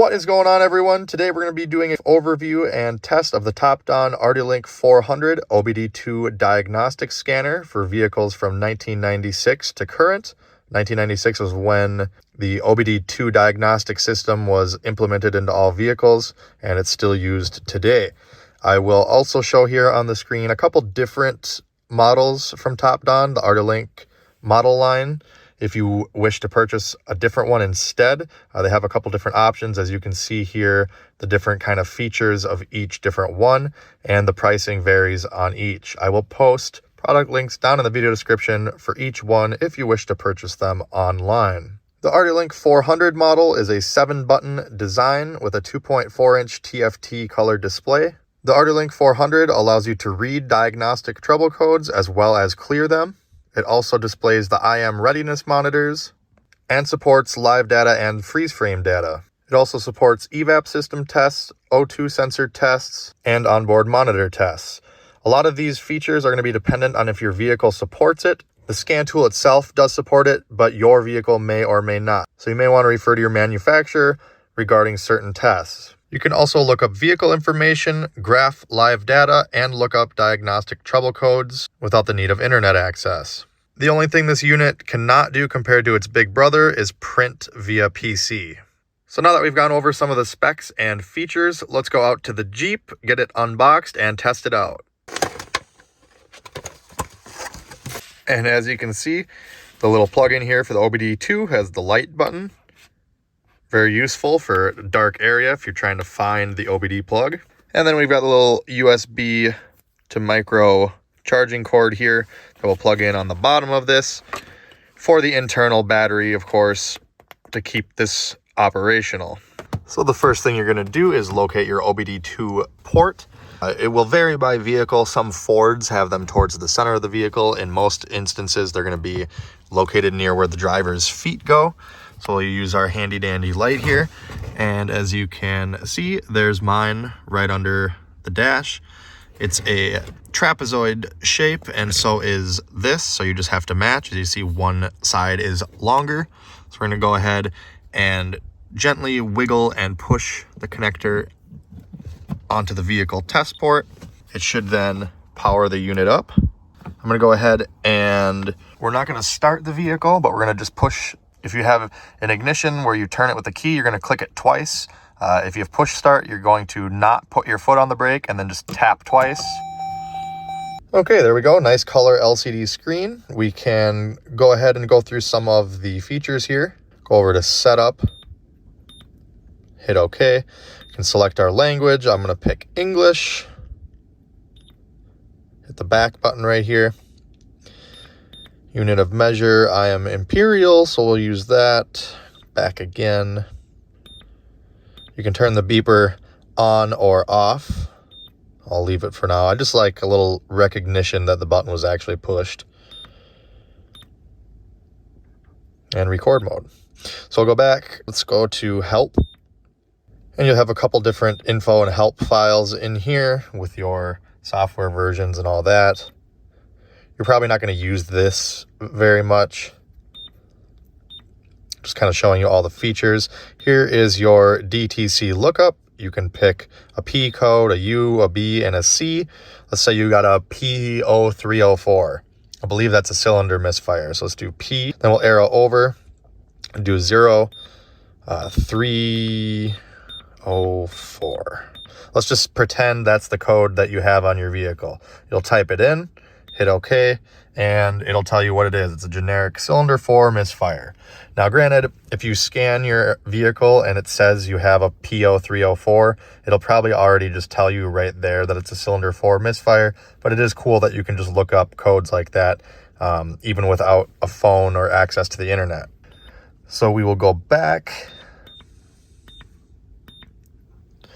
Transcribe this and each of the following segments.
What is going on, everyone? Today we're going to be doing an overview and test of the TOPDON Artilink400 OBD2 diagnostic scanner for vehicles from 1996 to current. 1996 was when the OBD2 diagnostic system was implemented into all vehicles, and it's still used today. I will also show here on the screen a couple different models from TOPDON, the Artilink model line. If you wish to purchase a different one instead, they have a couple different options. As you can see here, the different kind of features of each different one, and the pricing varies on each. I will post product links down in the video description for each one if you wish to purchase them online. The Artilink400 model is a 7-button design with a 2.4-inch TFT color display. The Artilink400 allows you to read diagnostic trouble codes as well as clear them. It also displays the IM readiness monitors and supports live data and freeze frame data. It also supports evap system tests, O2 sensor tests, and onboard monitor tests. A lot of these features are going to be dependent on if your vehicle supports it. The scan tool itself does support it, but your vehicle may or may not. So you may want to refer to your manufacturer regarding certain tests. You can also look up vehicle information, graph live data, and look up diagnostic trouble codes without the need of internet access. The only thing this unit cannot do compared to its big brother is print via PC. So now that we've gone over some of the specs and features, let's go out to the Jeep, get it unboxed, and test it out. And as you can see, the little plug-in here for the OBD2 has the light button. Very useful for a dark area if you're trying to find the OBD plug. And then we've got the little USB to micro charging cord here that will plug in on the bottom of this for the internal battery, of course, to keep this operational. So the first thing you're going to do is locate your OBD2 port. It will vary by vehicle. Some Fords have them towards the center of the vehicle. In most instances, they're going to be located near where the driver's feet go. So we'll use our handy dandy light here. And as you can see, there's mine right under the dash. It's a trapezoid shape, and so is this. So you just have to match. As you see, one side is longer. So we're going to go ahead and gently wiggle and push the connector onto the vehicle test port. It should then power the unit up. I'm going to go ahead and we're not going to start the vehicle, but we're going to just push. If you have an ignition where you turn it with the key, you're going to click it twice. If you have push start, you're going to not put your foot on the brake and then just tap twice. Okay, there we go. Nice color LCD screen. We can go ahead and go through some of the features here. Go over to setup, hit OK. You can select our language. I'm going to pick English. Hit the back button right here. Unit of measure, I am imperial, so we'll use that. Back again. You can turn the beeper on or off. I'll leave it for now. I just like a little recognition that the button was actually pushed. And record mode. So we'll go back. Let's go to help. And you'll have a couple different info and help files in here with your software versions and all that. You're probably not going to use this very much. Just kind of showing you all the features. Here is your DTC lookup. You can pick a P code, a U, a B, and a C. Let's say you got a P0304. I believe that's a cylinder misfire. So let's do P. Then we'll arrow over and do 0304. Let's just pretend that's the code that you have on your vehicle. You'll type it in. Hit OK, and it'll tell you what it is. It's a generic cylinder 4 misfire. Now, granted, if you scan your vehicle and it says you have a P0304, it'll probably already just tell you right there that it's a cylinder 4 misfire, but it is cool that you can just look up codes like that, even without a phone or access to the internet. So we will go back. You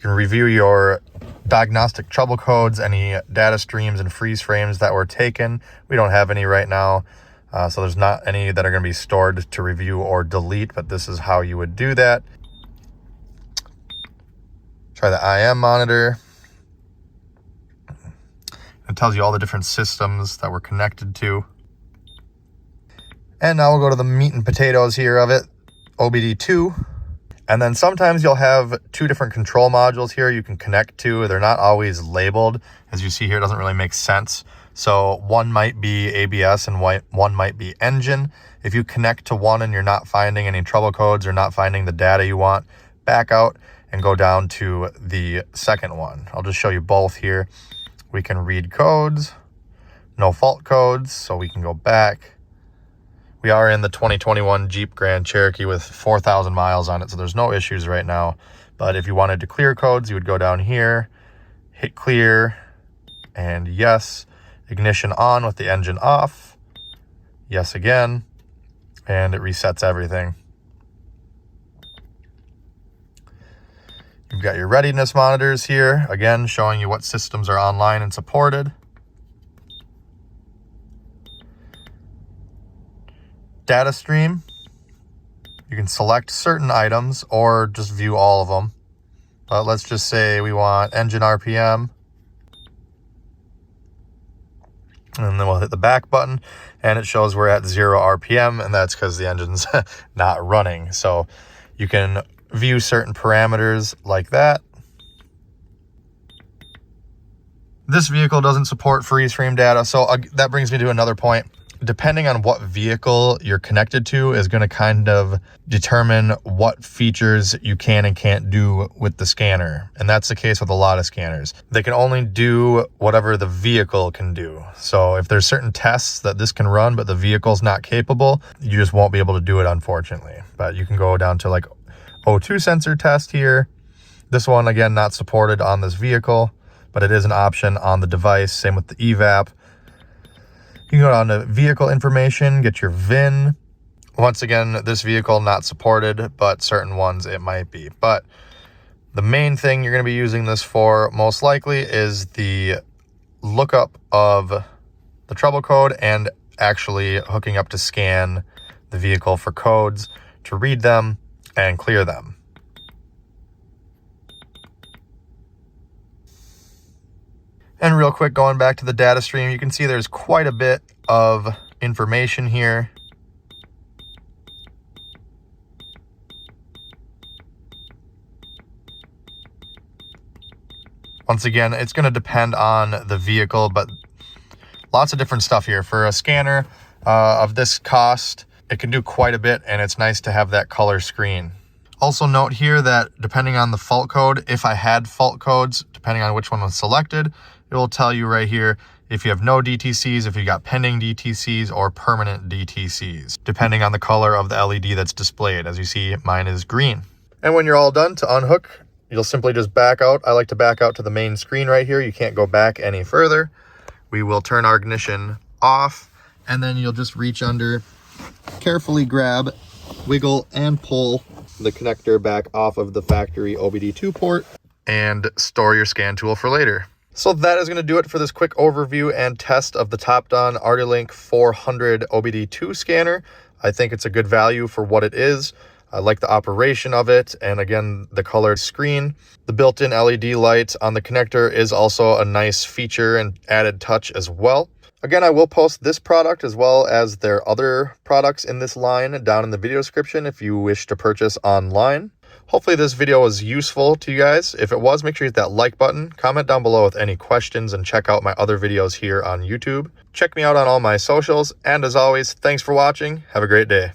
can review your diagnostic trouble codes, any data streams and freeze frames that were taken. We don't have any right now, so there's not any that are going to be stored to review or delete, but this is how you would do that. Try the IM monitor. It tells you all the different systems that we're connected to. And now we'll go to the meat and potatoes here of it, OBD2. And then sometimes you'll have two different control modules here you can connect to. They're not always labeled. As you see here, it doesn't really make sense. So one might be ABS and one might be engine. If you connect to one and you're not finding any trouble codes or not finding the data you want, back out and go down to the second one. I'll just show you both here. We can read codes, no fault codes, so we can go back. We are in the 2021 Jeep Grand Cherokee with 4,000 miles on it, so there's no issues right now. But if you wanted to clear codes, you would go down here, hit clear, and yes. Ignition on with the engine off. Yes again. And it resets everything. You've got your readiness monitors here, again showing you what systems are online and supported. Data stream. You can select certain items or just view all of them. But let's just say we want engine RPM. And then we'll hit the back button and it shows we're at 0 RPM, and that's because the engine's not running. So you can view certain parameters like that. This vehicle doesn't support freeze frame data, so that brings me to another point. Depending on what vehicle you're connected to is going to kind of determine what features you can and can't do with the scanner. And that's the case with a lot of scanners. They can only do whatever the vehicle can do. So if there's certain tests that this can run, but the vehicle's not capable, you just won't be able to do it, unfortunately. But you can go down to like O2 sensor test here. This one, again, not supported on this vehicle, but it is an option on the device. Same with the evap. You can go down to vehicle information, get your VIN. Once again, this vehicle not supported, but certain ones it might be. But the main thing you're going to be using this for most likely is the lookup of the trouble code and actually hooking up to scan the vehicle for codes to read them and clear them. And real quick, going back to the data stream, you can see there's quite a bit of information here. Once again, it's going to depend on the vehicle, but lots of different stuff here. For a scanner of this cost, it can do quite a bit, and it's nice to have that color screen. Also note here that depending on the fault code, if I had fault codes, depending on which one was selected, it will tell you right here if you have no DTCs, if you got pending DTCs or permanent DTCs, depending on the color of the LED that's displayed. As you see, mine is green. And when you're all done, to unhook, you'll simply just back out. I like to back out to the main screen right here. You can't go back any further. We will turn our ignition off, and then you'll just reach under, carefully grab, wiggle, and pull the connector back off of the factory OBD2 port and store your scan tool for later. So that is going to do it for this quick overview and test of the TOPDON Artilink400 OBD2 scanner. I think it's a good value for what it is. I like the operation of it, and again, the colored screen. The built-in LED light on the connector is also a nice feature and added touch as well. Again, I will post this product as well as their other products in this line down in the video description if you wish to purchase online. Hopefully this video was useful to you guys. If it was, make sure you hit that like button, comment down below with any questions, and check out my other videos here on YouTube. Check me out on all my socials, and as always, thanks for watching. Have a great day.